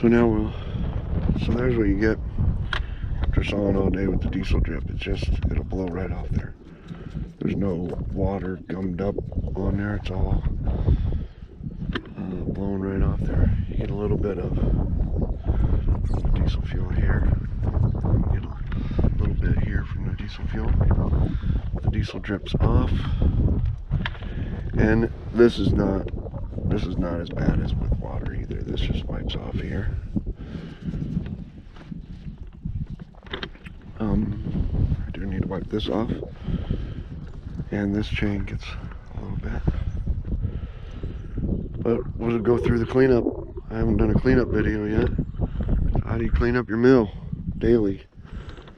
So now so there's what you get after sawing all day with the diesel drip. It'll blow right off there. There's no water gummed up on there. It's all blowing right off there. You get a little bit of the diesel fuel here. You get a little bit here from the diesel fuel. The diesel drips off, and this is not as bad as with water either. This just wipes off here. I do need to wipe this off, and this chain gets a little bit. But we'll go through the cleanup. I haven't done a cleanup video yet. How do you clean up your mill daily?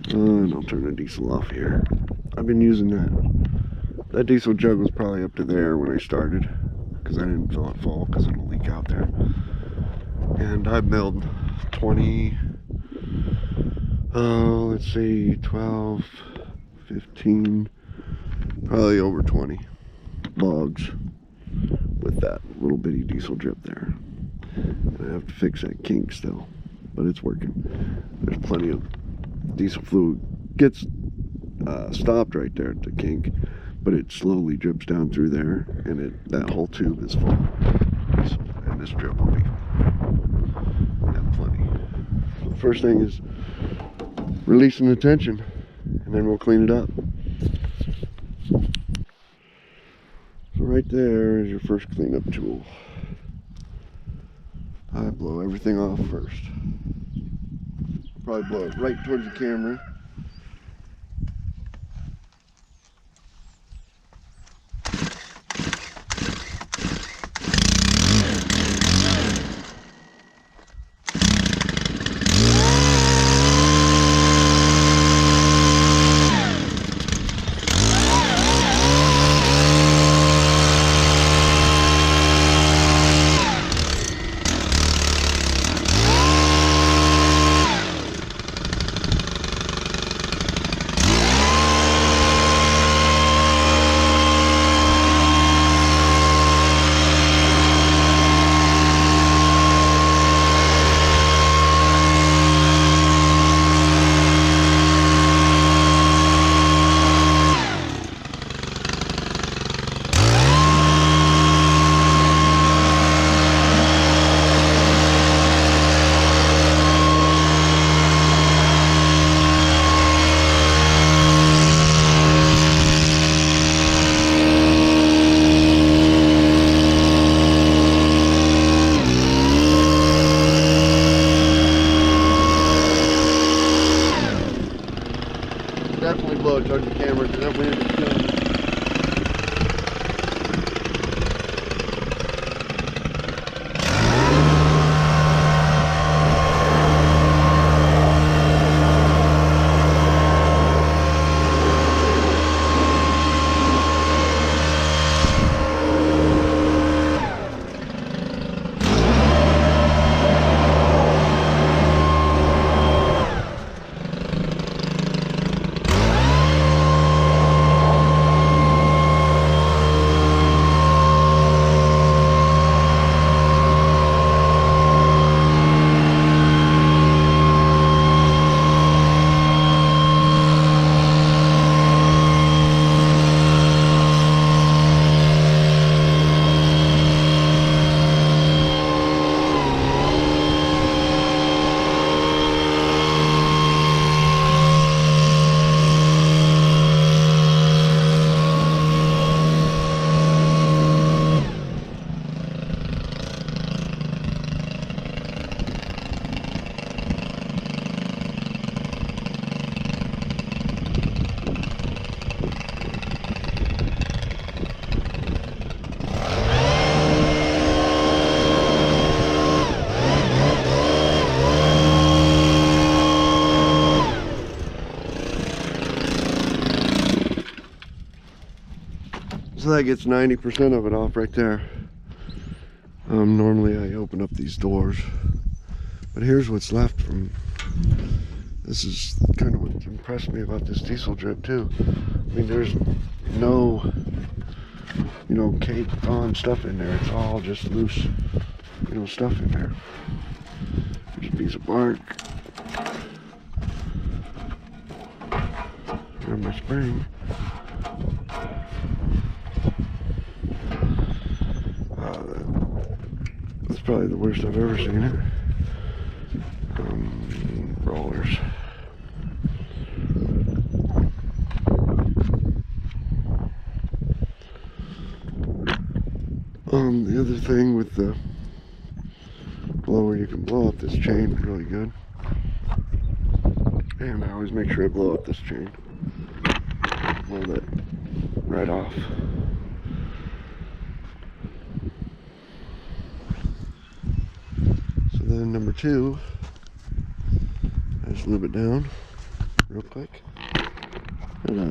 And I'll turn the diesel off here. I've been using that. That diesel jug was probably up to there when I started, because I didn't fill it full because it'll leak out there. And I milled 20, let's see, 12, 15, probably over 20 logs with that little bitty diesel drip there. And I have to fix that kink still, but it's working. There's plenty of diesel fluid. Gets stopped right there at the kink, but it slowly drips down through there, and that whole tube is full. So, and this drip will be have plenty. So the first thing is releasing the tension, and then we'll clean it up. So right there is your first cleanup tool. I blow everything off first. Probably blow it right towards the camera. Definitely blow it towards the camera, because that wind is killing me. So that gets 90% of it off right there. Normally I open up these doors, but here's what's left from. This is kind of what impressed me about this diesel drip too. I mean, there's no, caked on stuff in there. It's all just loose, stuff in there. There's a piece of bark. Grab my spring. That's probably the worst I've ever seen it. Rollers. The other thing with the blower, you can blow up this chain really good. And I always make sure I blow up this chain. Blow that right off. So then number two, I just lube it down real quick. And I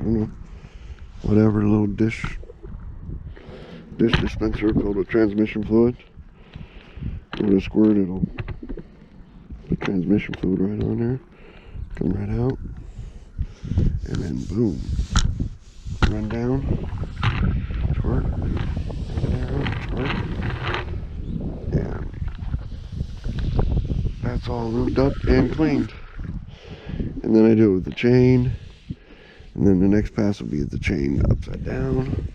don't know, whatever little dish dispenser filled with transmission fluid. With a squirt, it'll put transmission fluid right on there, come right out, and then boom, run down, squirt, run down, squirt, and that's all lubed up and cleaned. And then I do it with the chain, and then the next pass will be the chain upside down,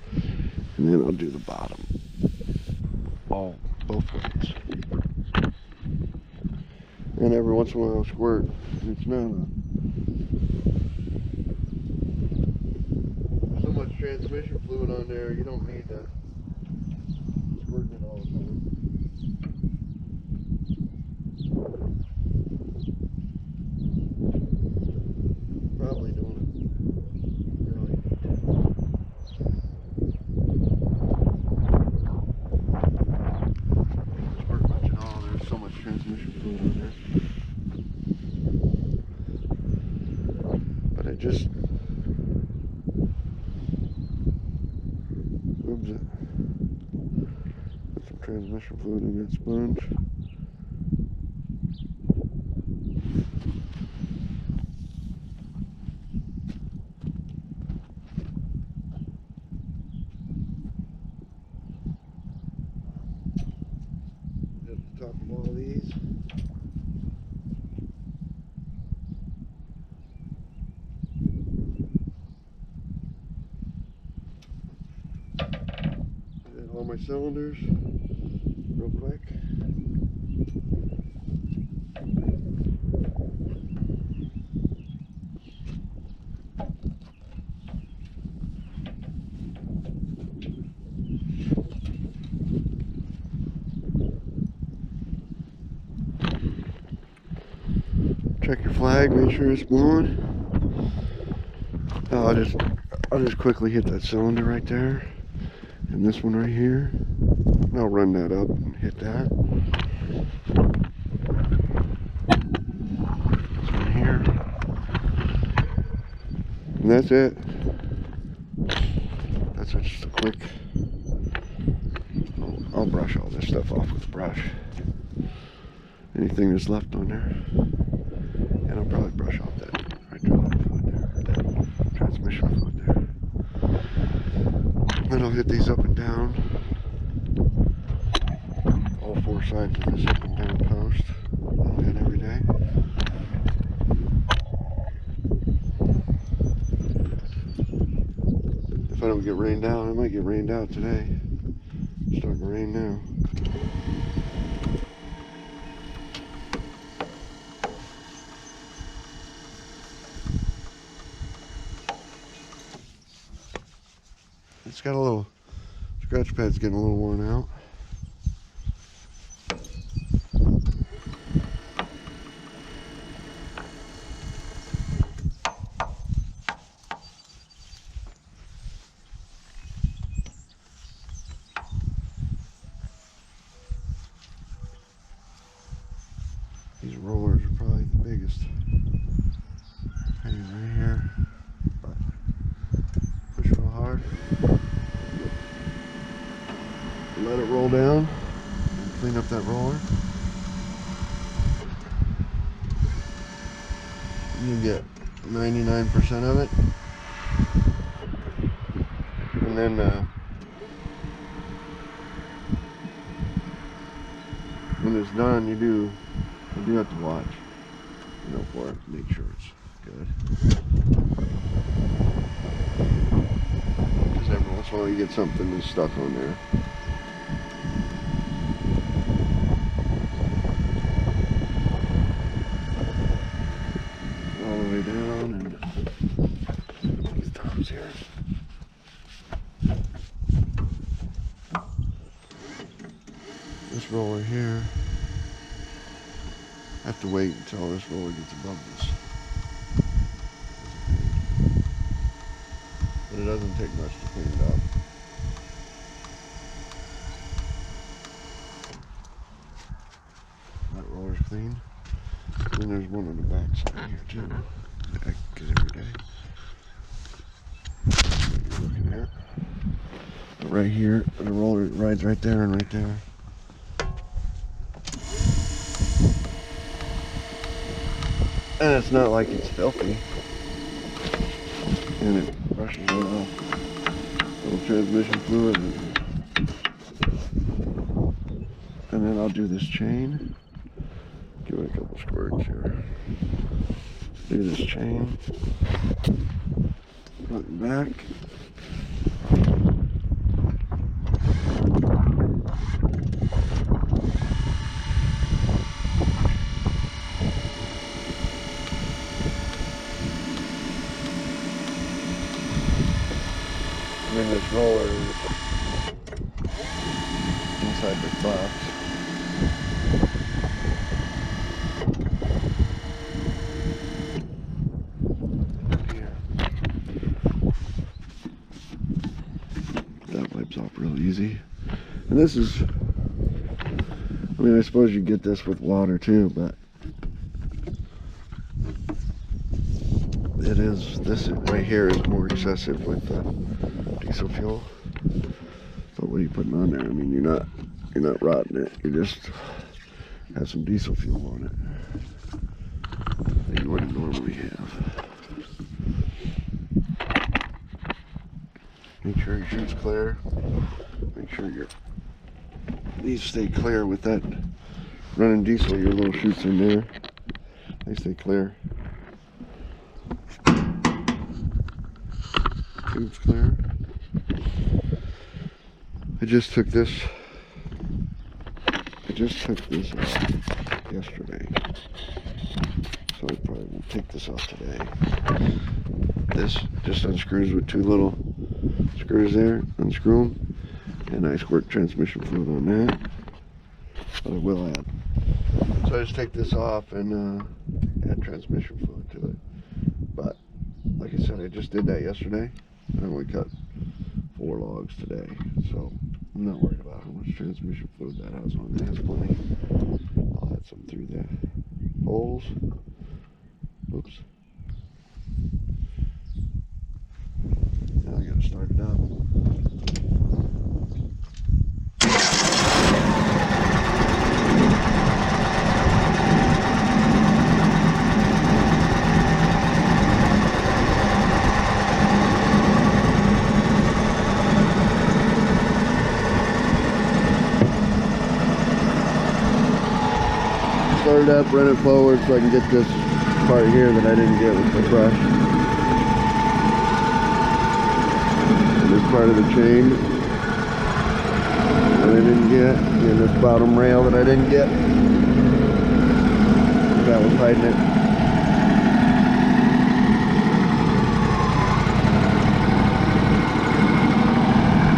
and then I'll do the bottom, both ways. And every once in a while I'll squirt. It's not so much transmission fluid on there, you don't need to squirt it all the time. Probably don't really need to. Squirt much at all, there's so much transmission fluid on there. But I just rubs it. Put some transmission fluid in that sponge. At the top of all these. All my cylinders real quick. Check your flag, make sure it's blowing. I'll just quickly hit that cylinder right there. And this one right here, and I'll run that up and hit that. This one here. And that's it. That's just a quick, I'll brush all this stuff off with a brush. Anything that's left on there. And I'll probably brush off that hydraulic fluid there, that transmission fluid there. Then I'll hit these up and down, all four sides of this up and down post, and every day. If I don't get rained out, I might get rained out today. It's starting to rain now. It's got a little, scratch pad's getting a little worn out. These rollers are probably the biggest pain right here. But push real hard. Let it roll down and clean up that roller. You get 99% of it. And then when when it's done, you do have to watch, for it, make sure it's good. Because every once in a while you get something that's stuck on there. All the way down and these tops here. This roller here, I have to wait until this roller gets above this. But it doesn't take much to clean it up. That roller's clean. And there's one on the back side here too. I get every day. You're looking at. But right here, the roller rides right there and right there. And it's not like it's filthy. And it brushes it off. Little transmission fluid. And then I'll do this chain. Give it a couple squirts here. Do this chain. Front and back. And then this roller is inside the box. Here. That wipes off real easy. And this is, I mean, I suppose you get this with water too, but it is, this right here is more excessive with diesel fuel. But what are you putting on there? I mean, you're not rotting it. You just have some diesel fuel on it that you wouldn't normally have. Make sure your chute's clear. Make sure these stay clear with that running diesel. Your little chutes in there, they stay clear. Tube's clear. I just took this off yesterday, so I probably will take this off today. This just unscrews with two little screws there. Unscrew them, and I squirt transmission fluid on that. But I will add. So I just take this off and add transmission fluid to it. But like I said, I just did that yesterday. I only cut 4 logs today, so I'm not worried about how much transmission fluid that has on. It has plenty. I'll add some through the holes. Oops. Now I gotta start it up. Start it up, run it forward so I can get this part here that I didn't get with the brush. And this part of the chain that I didn't get, and this bottom rail that I didn't get. That was hiding it.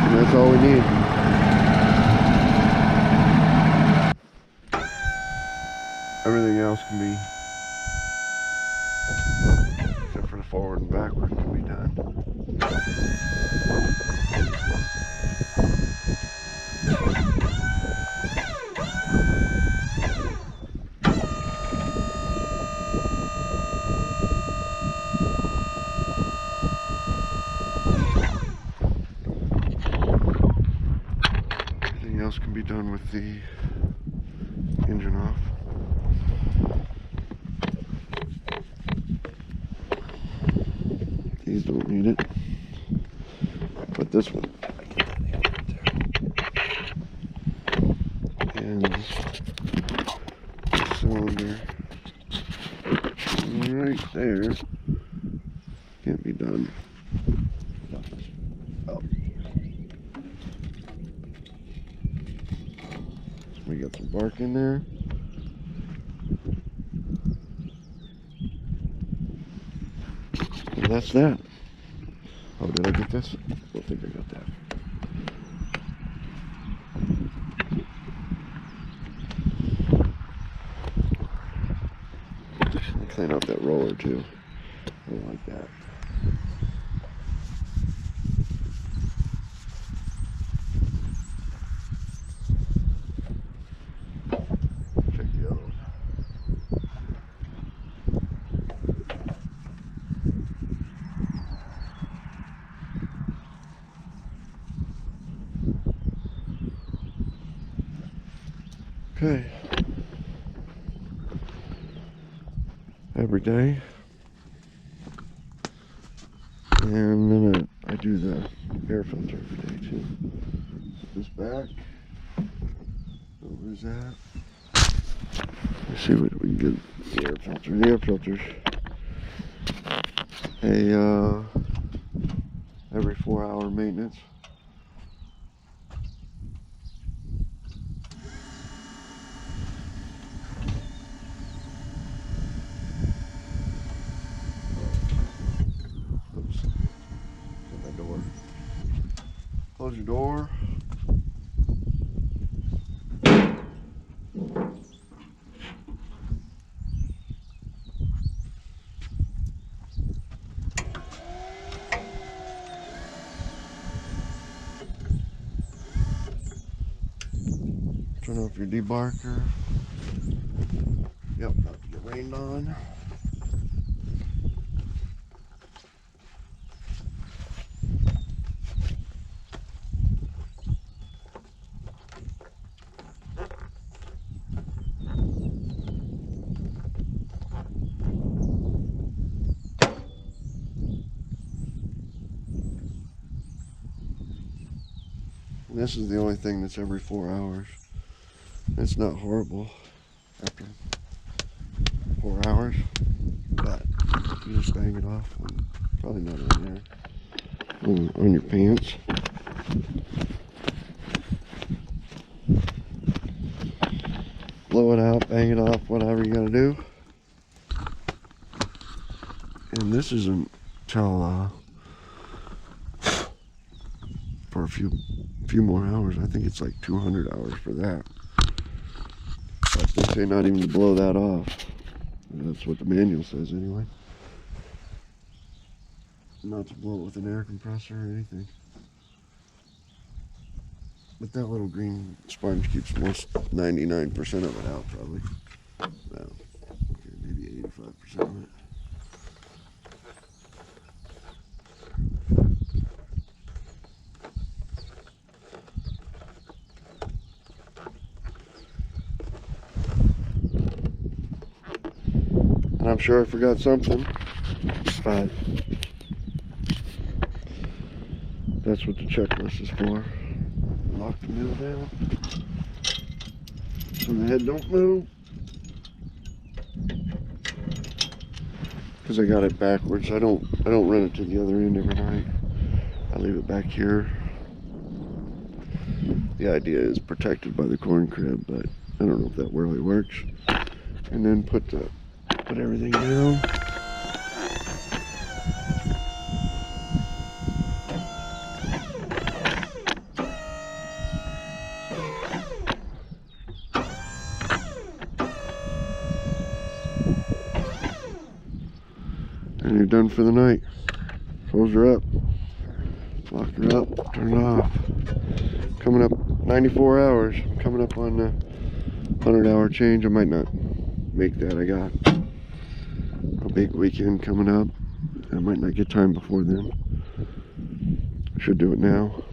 And that's all we need. Everything else can be, except for the forward and backward, can be done. Everything else can be done with the engine off. These don't need it, but this one, and cylinder right there. Can't be done. Oh. We got some bark in there. And that's that. Oh, did I get this? I don't think I got that. I'll clean out that roller too. I don't like that. Check the other one. Okay. Every day. And then I do the air filter every day too. Put this back. Where's that? Let's see what we can get. The air filter. The air filters. Every 4-hour maintenance. Close your door. Turn off your debarker. Yep, about to get rained on. This is the only thing that's every 4 hours. It's not horrible after 4 hours, but you just bang it off. Probably not on there. On your pants. Blow it out, bang it off, whatever you gotta do. And this isn't till for a few more hours. I think it's like 200 hours for that. But they say not even to blow that off. That's what the manual says anyway. Not to blow it with an air compressor or anything. But that little green sponge keeps most 99% of it out probably. Well, okay, maybe 85% of it. And I'm sure I forgot something, but that's what the checklist is for. Lock the mill down so the head don't move. Because I got it backwards. I don't run it to the other end every night. I leave it back here. The idea is protected by the corn crib, but I don't know if that really works. And then put everything down. And you're done for the night. Close her up. Lock her up. Turn it off. Coming up 94 hours. I'm coming up on the 100-hour change. I might not make that. I got a big weekend coming up. I might not get time before then. I should do it now.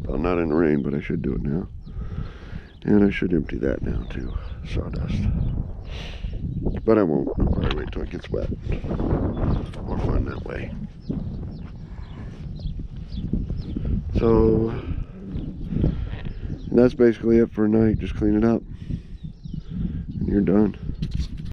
Well, not in the rain, but I should do it now. And I should empty that now too. Sawdust. But I won't. I'll probably wait till it gets wet. More fun that way. So that's basically it for a night. Just clean it up. And you're done.